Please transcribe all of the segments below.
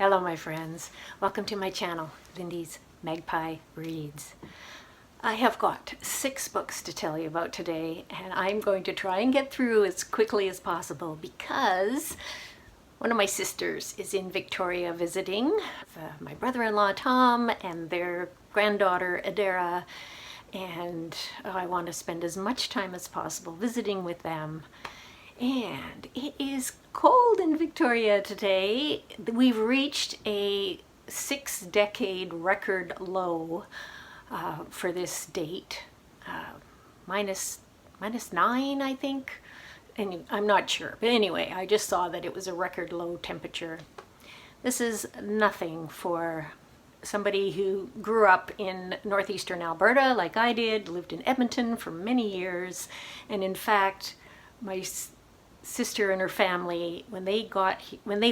Hello my friends, welcome to my channel, Lindy's Magpie Reads. I have got 6 books to tell you about today, and I'm going to try and get through as quickly as possible because one of my sisters is in Victoria visiting my brother-in-law Tom and their granddaughter Adara, and I want to spend as much time as possible visiting with them. And it is cold in Victoria today. We've reached a 6-decade record low for this date, minus 9, I think. And I'm not sure, but anyway, I just saw that it was a record low temperature. This is nothing for somebody who grew up in northeastern Alberta like I did, lived in Edmonton for many years, and in fact, my sister and her family, when they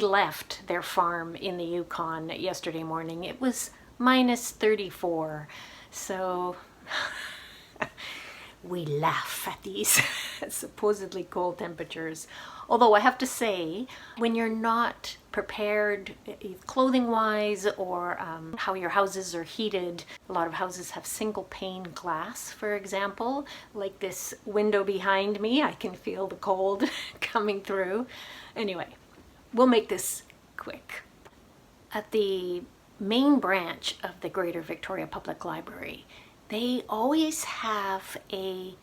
left their farm in the Yukon yesterday morning, it was minus 34. So we laugh at these supposedly cold temperatures. Although I have to say, when you're not prepared clothing-wise or how your houses are heated, a lot of houses have single-pane glass, for example. Like this window behind me, I can feel the cold coming through. Anyway, we'll make this quick. At the main branch of the Greater Victoria Public Library, they always have a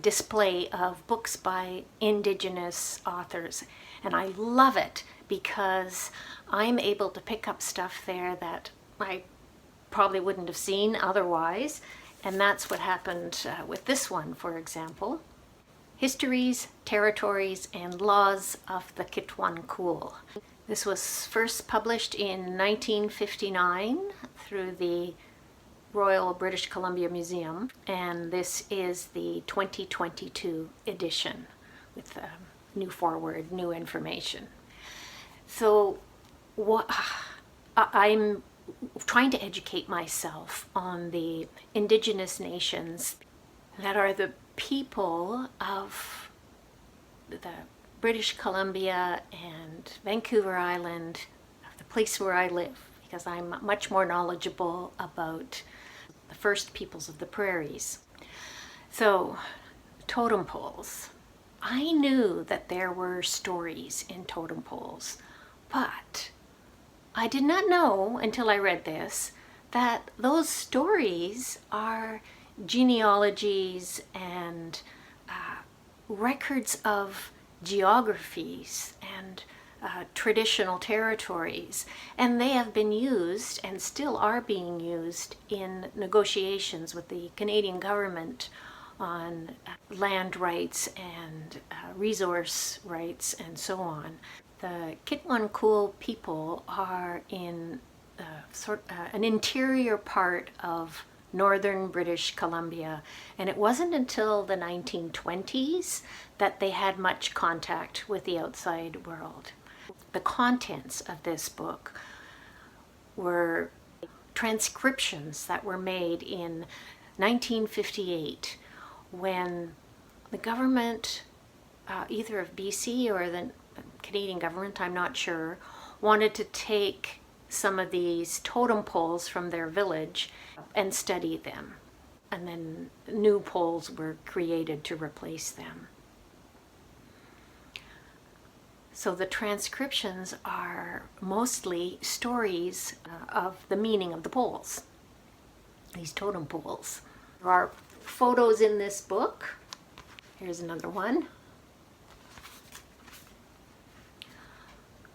display of books by Indigenous authors, and I love it because I'm able to pick up stuff there that I probably wouldn't have seen otherwise, and that's what happened with this one, for example. Histories, Territories, and Laws of the Kitwancool. This was first published in 1959 through the Royal British Columbia Museum, and this is the 2022 edition with new foreword, new information. So I'm trying to educate myself on the Indigenous nations that are the people of the British Columbia and Vancouver Island, the place where I live, because I'm much more knowledgeable about the first peoples of the prairies. So, totem poles. I knew that there were stories in totem poles, but I did not know until I read this that those stories are genealogies and records of geographies and traditional territories, and they have been used and still are being used in negotiations with the Canadian government on land rights and resource rights and so on. The Kitwancool people are in an interior part of northern British Columbia, and it wasn't until the 1920s that they had much contact with the outside world. The contents of this book were transcriptions that were made in 1958 when the government, either of BC or the Canadian government, I'm not sure, wanted to take some of these totem poles from their village and study them. And then new poles were created to replace them. So the transcriptions are mostly stories of the meaning of the poles, these totem poles. There are photos in this book. Here's another one.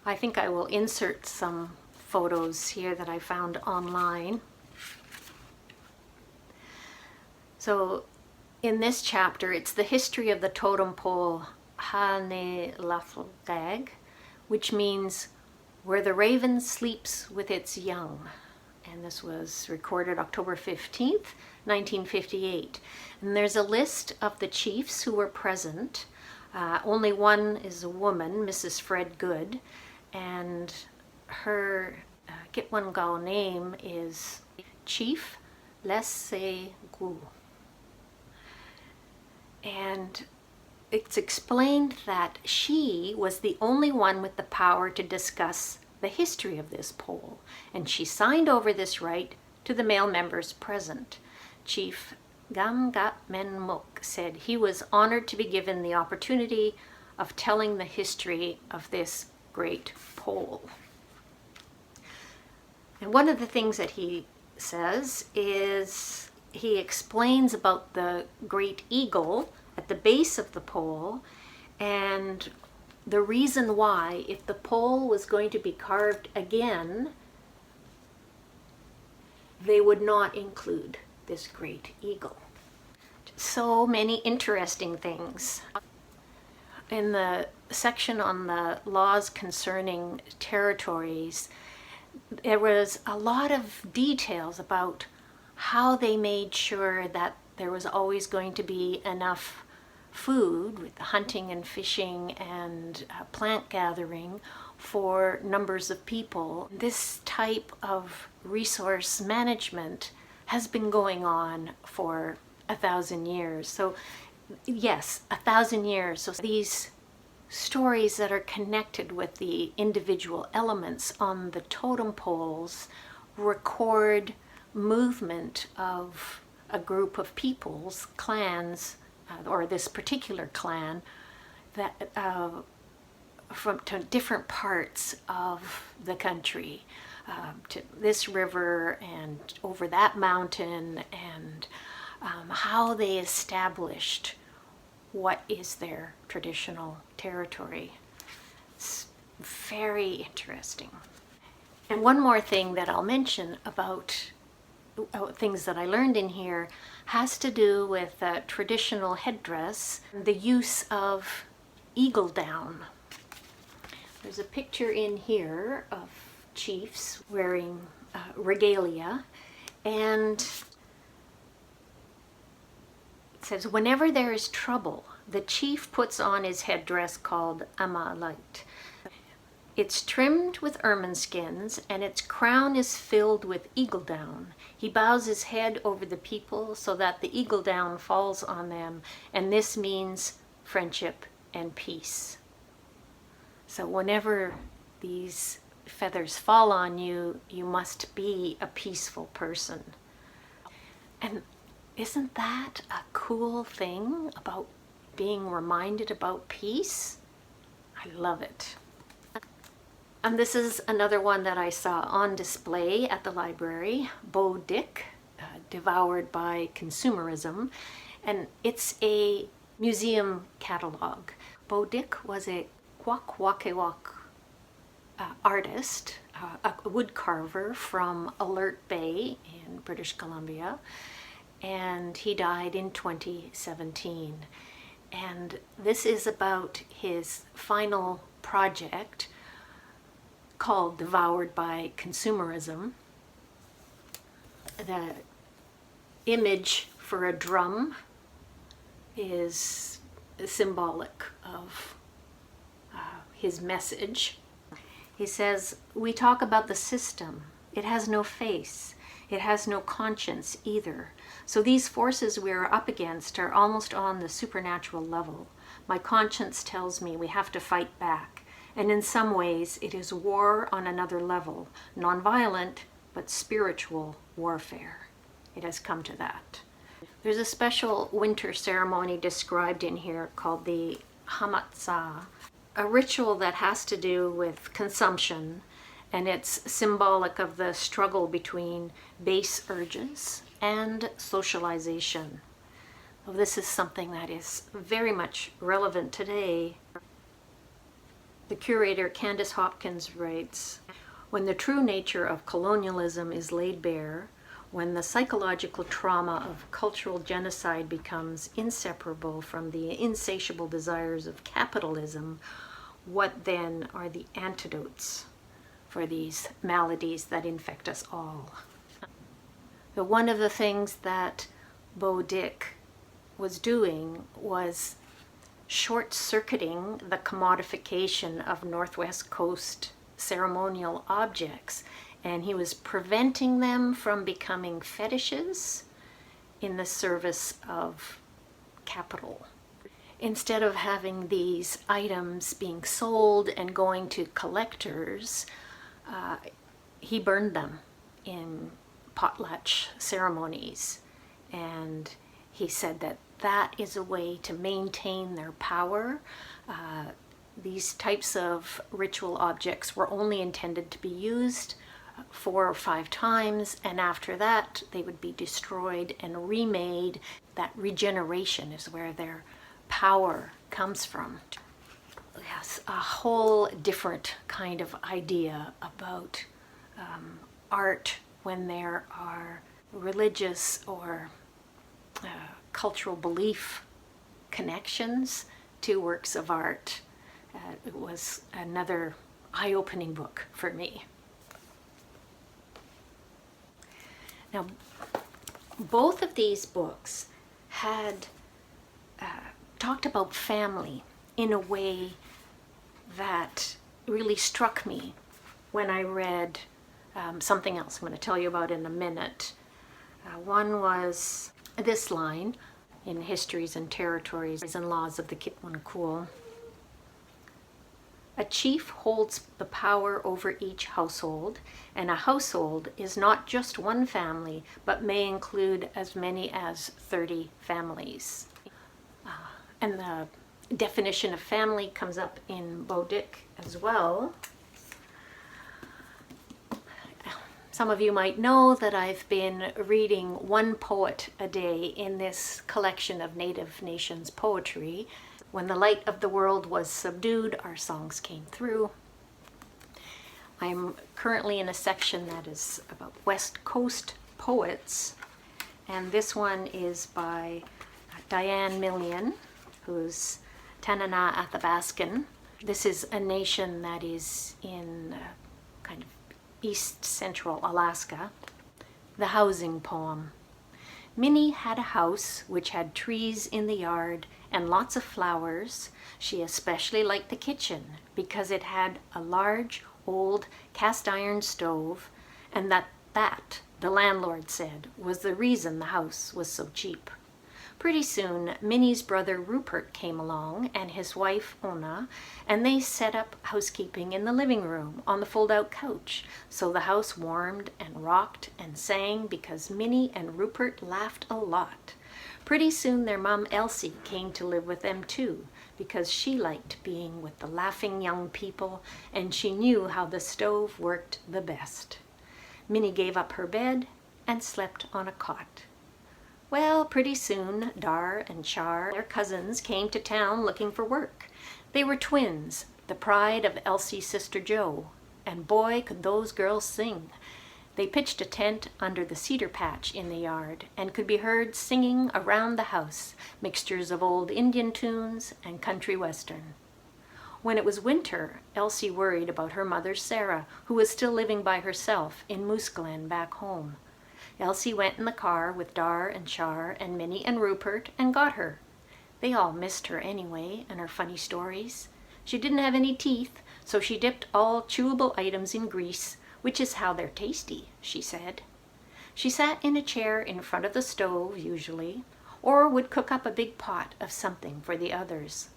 I think I will insert some photos here that I found online. So in this chapter, it's the history of the totem pole Hanelafgag, which means where the raven sleeps with its young. And this was recorded October 15th, 1958. And there's a list of the chiefs who were present. Only one is a woman, Mrs. Fred Good, and her Kitwancool name is Chief Lesegu. And it's explained that she was the only one with the power to discuss the history of this pole, and she signed over this right to the male members present. Chief Gamgatmenmuk said he was honored to be given the opportunity of telling the history of this great pole. And one of the things that he says is he explains about the great eagle at the base of the pole, and the reason why, if the pole was going to be carved again, they would not include this great eagle. So many interesting things. In the section on the laws concerning territories, there was a lot of details about how they made sure that there was always going to be enough food with hunting and fishing and plant gathering for numbers of people. This type of resource management has been going on for 1,000 years. So yes, 1,000 years. So these stories that are connected with the individual elements on the totem poles record movement of a group of peoples, clans, or this particular clan, that from to different parts of the country, to this river and over that mountain, and how they established what is their traditional territory. It's very interesting. And one more thing that I'll mention about things that I learned in here has to do with traditional headdress, the use of eagle down. There's a picture in here of chiefs wearing regalia, and it says, whenever there is trouble, the chief puts on his headdress called amalite. It's trimmed with ermine skins, and its crown is filled with eagle down. He bows his head over the people so that the eagle down falls on them, and this means friendship and peace. So whenever these feathers fall on you, you must be a peaceful person. And isn't that a cool thing about being reminded about peace? I love it. And this is another one that I saw on display at the library, Beau Dick, Devoured by Consumerism, and it's a museum catalog. Beau Dick was a Kwakwaka'wakw artist, a wood carver from Alert Bay in British Columbia, and he died in 2017. And this is about his final project called Devoured by Consumerism. The image for a drum is symbolic of his message. He says, we talk about the system. It has no face. It has no conscience either. So these forces we are up against are almost on the supernatural level. My conscience tells me we have to fight back. And in some ways, it is war on another level, non-violent, but spiritual warfare. It has come to that. There's a special winter ceremony described in here called the Hamatsa, a ritual that has to do with consumption, and it's symbolic of the struggle between base urges and socialization. Well, this is something that is very much relevant today. The curator Candace Hopkins writes, when the true nature of colonialism is laid bare, when the psychological trauma of cultural genocide becomes inseparable from the insatiable desires of capitalism, what then are the antidotes for these maladies that infect us all? But one of the things that Beau Dick was doing was short-circuiting the commodification of Northwest Coast ceremonial objects, and he was preventing them from becoming fetishes in the service of capital. Instead of having these items being sold and going to collectors, he burned them in potlatch ceremonies, and he said that that is a way to maintain their power. These types of ritual objects were only intended to be used 4 or 5 times, and after that they would be destroyed and remade. That regeneration is where their power comes from. Yes, a whole different kind of idea about art when there are religious or cultural belief connections to works of art. It was another eye-opening book for me. Now, both of these books had talked about family in a way that really struck me when I read something else I'm going to tell you about in a minute. One was this line in Histories and Territories and Laws of the Kitwancool. A chief holds the power over each household, and a household is not just one family, but may include as many as 30 families. And the definition of family comes up in Beau Dick as well. Some of you might know that I've been reading one poet a day in this collection of Native Nations poetry. When the light of the world was subdued, our songs came through. I'm currently in a section that is about West Coast poets, and this one is by Dian, who's Tanana Athabaskan. This is a nation that is in kind of east central Alaska. The housing poem. Minnie had a house which had trees in the yard and lots of flowers. She especially liked the kitchen because it had a large old cast iron stove, and that, the landlord said, was the reason the house was so cheap. Pretty soon, Minnie's brother Rupert came along and his wife Ona, and they set up housekeeping in the living room on the fold-out couch, so the house warmed and rocked and sang because Minnie and Rupert laughed a lot. Pretty soon their mom Elsie came to live with them too, because she liked being with the laughing young people, and she knew how the stove worked the best. Minnie gave up her bed and slept on a cot. Well, pretty soon, Dar and Char, their cousins, came to town looking for work. They were twins, the pride of Elsie's sister Jo, and boy, could those girls sing. They pitched a tent under the cedar patch in the yard and could be heard singing around the house, mixtures of old Indian tunes and country western. When it was winter, Elsie worried about her mother Sarah, who was still living by herself in Moose Glen back home. Elsie went in the car with Dar and Char and Minnie and Rupert and got her. They all missed her anyway and her funny stories. She didn't have any teeth, so she dipped all chewable items in grease, which is how they're tasty, she said. She sat in a chair in front of the stove, usually, or would cook up a big pot of something for the others.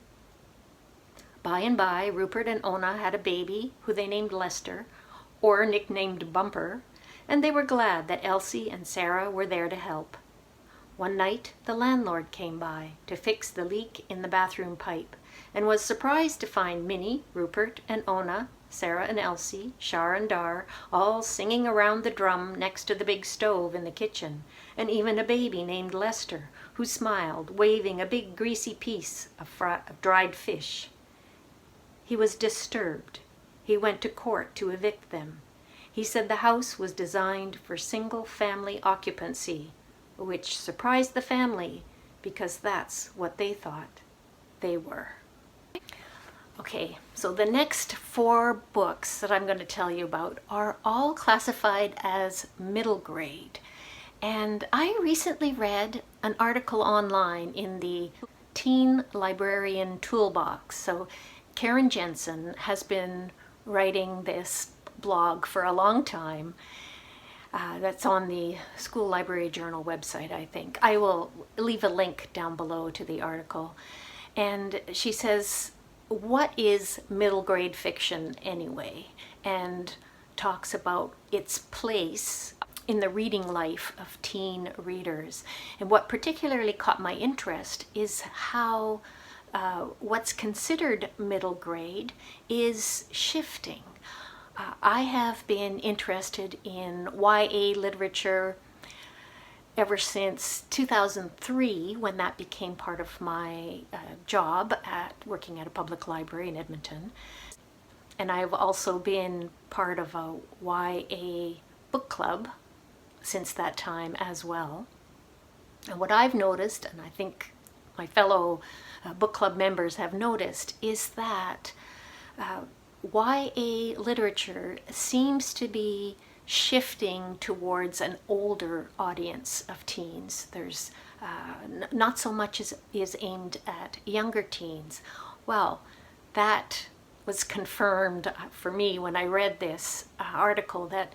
By and by, Rupert and Ona had a baby who they named Lester, or nicknamed Bumper, and they were glad that Elsie and Sarah were there to help. One night, the landlord came by to fix the leak in the bathroom pipe, and was surprised to find Minnie, Rupert, and Ona, Sarah and Elsie, Char and Dar, all singing around the drum next to the big stove in the kitchen, and even a baby named Lester, who smiled, waving a big greasy piece of dried fish. He was disturbed. He went to court to evict them. He said the house was designed for single-family occupancy, which surprised the family because that's what they thought they were. Okay, so the next 4 books that I'm going to tell you about are all classified as middle grade. And I recently read an article online in the Teen Librarian Toolbox. So Karen Jensen has been writing this blog for a long time. That's on the School Library Journal website, I think. I will leave a link down below to the article. And she says, what is middle grade fiction anyway? And talks about its place in the reading life of teen readers. And what particularly caught my interest is how what's considered middle grade is shifting. I have been interested in YA literature ever since 2003, when that became part of my job at working at a public library in Edmonton. And I've also been part of a YA book club since that time as well. And what I've noticed, and I think my fellow book club members have noticed, is that YA literature seems to be shifting towards an older audience of teens. There's not so much as is aimed at younger teens. Well, that was confirmed for me when I read this article, that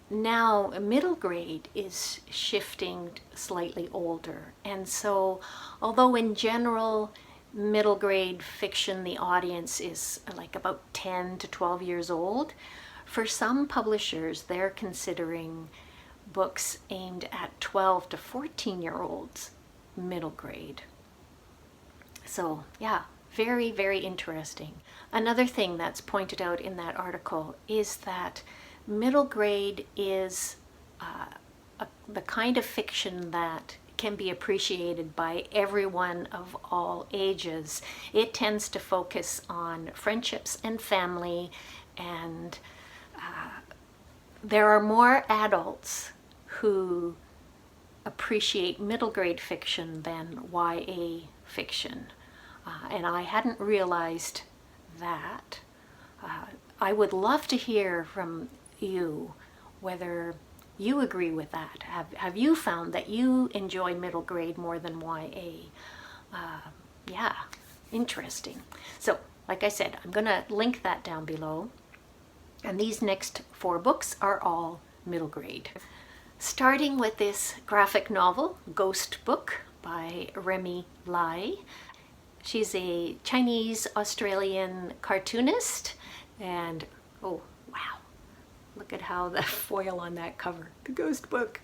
now middle grade is shifting slightly older. And so, although in general middle grade fiction, the audience is like about 10 to 12 years old, for some publishers, they're considering books aimed at 12 to 14-year-olds middle grade. So yeah, very, very interesting. Another thing that's pointed out in that article is that middle grade is the kind of fiction that can be appreciated by everyone of all ages. It tends to focus on friendships and family, and there are more adults who appreciate middle grade fiction than YA fiction. And I hadn't realized that. I would love to hear from you whether you agree with that. Have you found that you enjoy middle grade more than YA? Yeah, interesting. So, like I said, I'm going to link that down below. And these next 4 books are all middle grade. Starting with this graphic novel, Ghost Book by Remy Lai. She's a Chinese-Australian cartoonist, and oh wow, look at how the foil on that cover, the Ghost Book.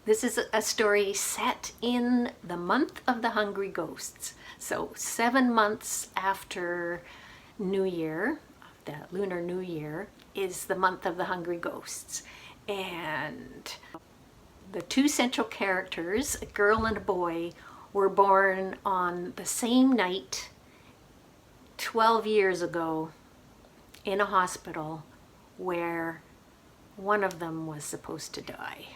This is a story set in the month of the Hungry Ghosts. So 7 months after New Year, the Lunar New Year, is the month of the Hungry Ghosts. And the 2 central characters, a girl and a boy, were born on the same night 12 years ago in a hospital where one of them was supposed to die.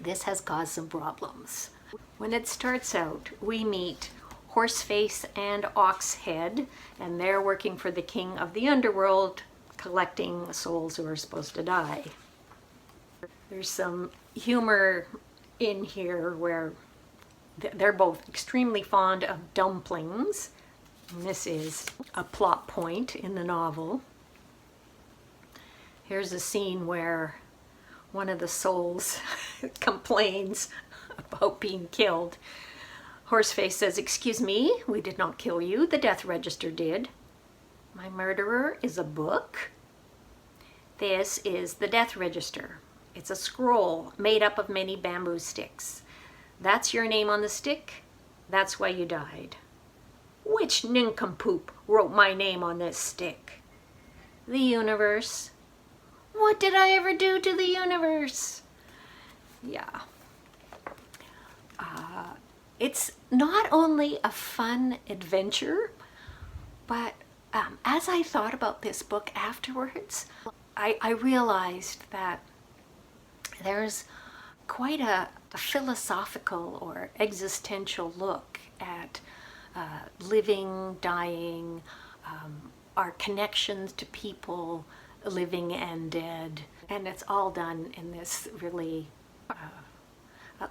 This has caused some problems. When it starts out, we meet Horseface and Oxhead, and they're working for the king of the underworld, collecting souls who are supposed to die. There's some humor in here where they're both extremely fond of dumplings. And this is a plot point in the novel. Here's a scene where one of the souls complains about being killed. Horseface says, "Excuse me, we did not kill you. The death register did." "My murderer is a book." "This is the death register. It's a scroll made up of many bamboo sticks. That's your name on the stick. That's why you died." "Which nincompoop wrote my name on this stick?" "The universe." "What did I ever do to the universe?" Yeah. It's not only a fun adventure, but as I thought about this book afterwards, I realized that there's quite a philosophical or existential look at living, dying, our connections to people living and dead. And it's all done in this really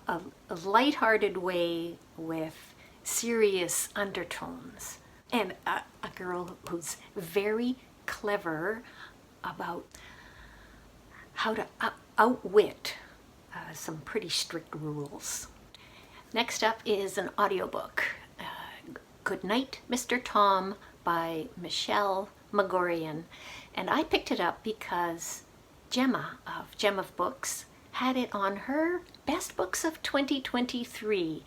a lighthearted way with serious undertones. And a girl who's very clever about how to outwit some pretty strict rules. Next up is an audiobook, Goodnight Mister Tom by Michelle Magorian. And I picked it up because Gemma of Gem of Books had it on her best books of 2023.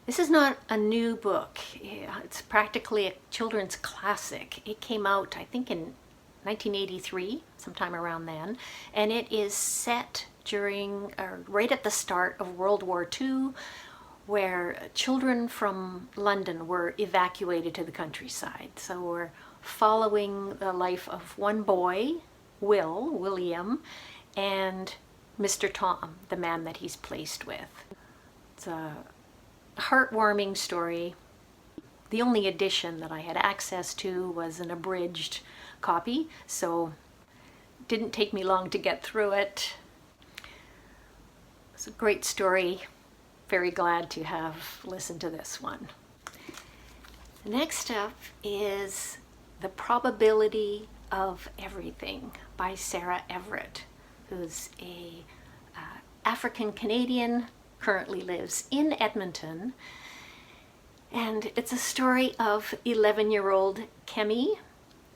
This is not a new book. It's practically a children's classic. It came out, I think, in 1983, sometime around then, and it is set during, right at the start of World War II, where children from London were evacuated to the countryside. So we're following the life of one boy, William, and Mr. Tom, the man that he's placed with. It's a heartwarming story. The only edition that I had access to was an abridged copy, so it didn't take me long to get through it. It's a great story. Very glad to have listened to this one. Next up is The Probability of Everything by Sarah Everett, who's a African-Canadian, currently lives in Edmonton. And it's a story of 11-year-old Kemi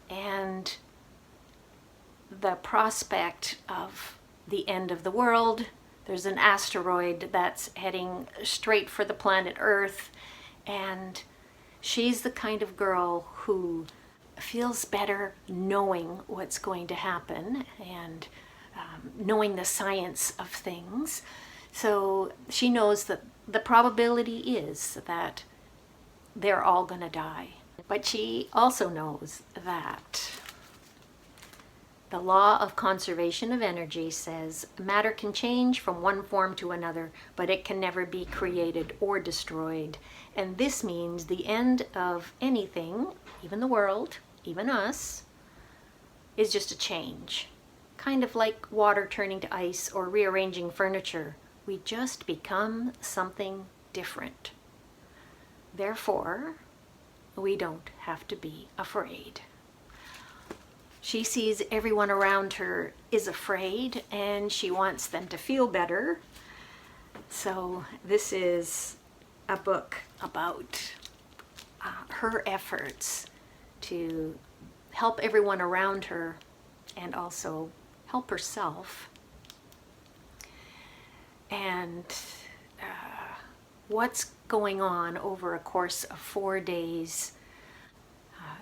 and the prospect of the end of the world. There's an asteroid that's heading straight for the planet Earth, and she's the kind of girl who feels better knowing what's going to happen and knowing the science of things. So she knows that the probability is that they're all going to die. But she also knows that the law of conservation of energy says matter can change from one form to another, but it can never be created or destroyed. And this means the end of anything, even the world, even us, is just a change. Kind of like water turning to ice or rearranging furniture. We just become something different. Therefore, we don't have to be afraid. She sees everyone around her is afraid and she wants them to feel better. So this is a book about her efforts to help everyone around her and also help herself. And what's going on over a course of 4 days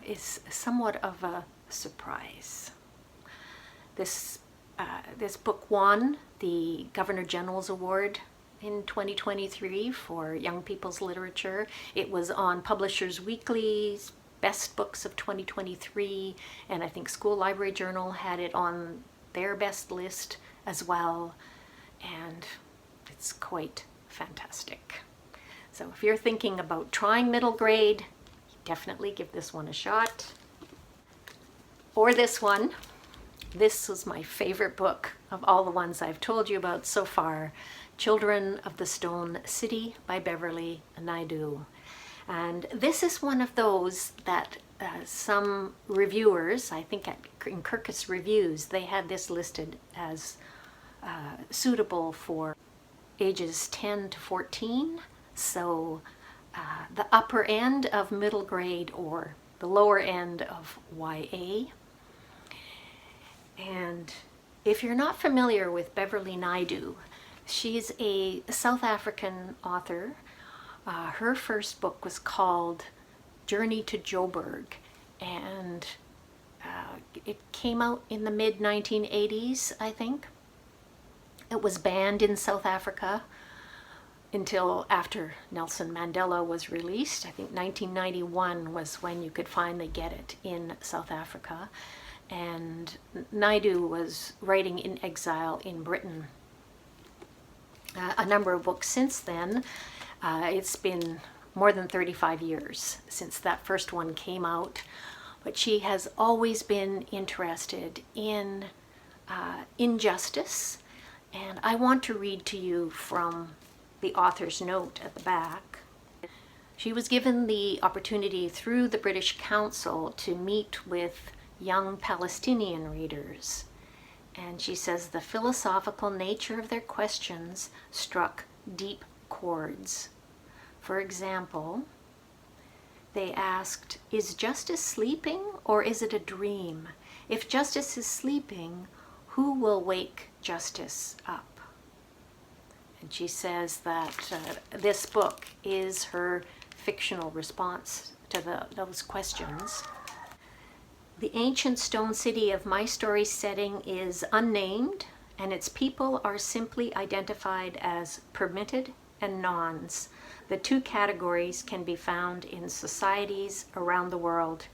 is somewhat of a surprise. This book won the Governor General's Award in 2023 for Young People's Literature. It was on Publishers Weekly's Best Books of 2023, and I think School Library Journal had it on their best list as well, and it's quite fantastic. So if you're thinking about trying middle grade, definitely give this one a shot. Or this one. This was my favorite book of all the ones I've told you about so far. Children of the Stone City by Beverley and Naidoo. And this is one of those that some reviewers, I think in Kirkus Reviews, they had this listed as suitable for ages 10 to 14. So the upper end of middle grade or the lower end of YA. And if you're not familiar with Beverley Naidoo, she's a South African author. Her first book was called Journey to Joburg, and it came out in the mid-1980s, I think. It was banned in South Africa until after Nelson Mandela was released. I think 1991 was when you could finally get it in South Africa. And Naidoo was writing in exile in Britain. A number of books since then. It's been more than 35 years since that first one came out. But she has always been interested in injustice. And I want to read to you from the author's note at the back. She was given the opportunity through the British Council to meet with young Palestinian readers. And she says the philosophical nature of their questions struck deep chords. For example, they asked, is justice sleeping or is it a dream? If justice is sleeping, who will wake justice up? And she says that this book is her fictional response to those questions. The ancient stone city of my story's setting is unnamed, and its people are simply identified as permitted and nons. The two categories can be found in societies around the world.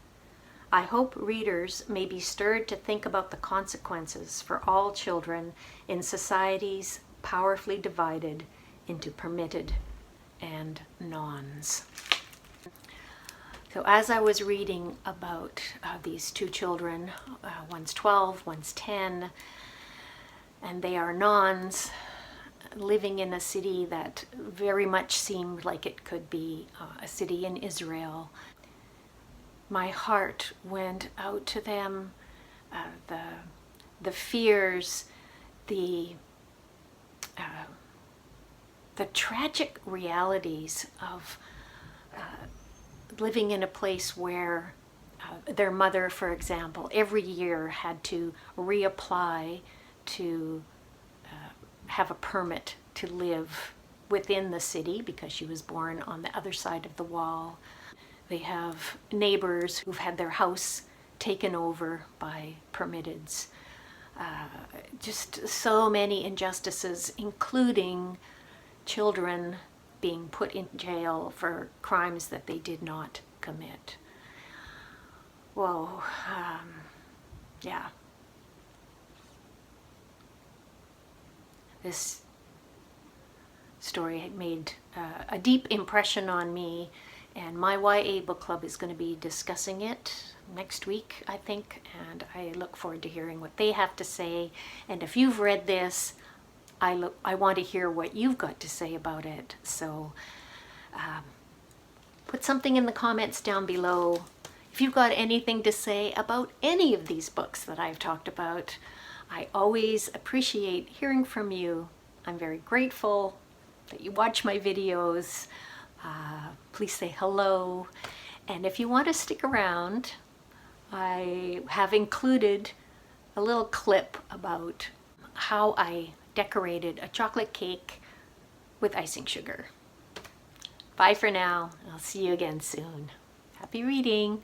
I hope readers may be stirred to think about the consequences for all children in societies powerfully divided into permitted and nons. So as I was reading about these two children, one's 12, one's 10, and they are nons, living in a city that very much seemed like it could be a city in Israel. My heart went out to them, the fears, the tragic realities of living in a place where their mother, for example, every year had to reapply to have a permit to live within the city because she was born on the other side of the wall. They have neighbors who've had their house taken over by permitteds. Just so many injustices, including children being put in jail for crimes that they did not commit. Whoa, yeah. This story had made a deep impression on me, and my YA book club is going to be discussing it next week, I think, and I look forward to hearing what they have to say. And if you've read this, I want to hear what you've got to say about it. So put something in the comments down below. If you've got anything to say about any of these books that I've talked about, I always appreciate hearing from you. I'm very grateful that you watch my videos. Please say hello. And if you want to stick around, I have included a little clip about how I decorated a chocolate cake with icing sugar. Bye for now. I'll see you again soon. Happy reading.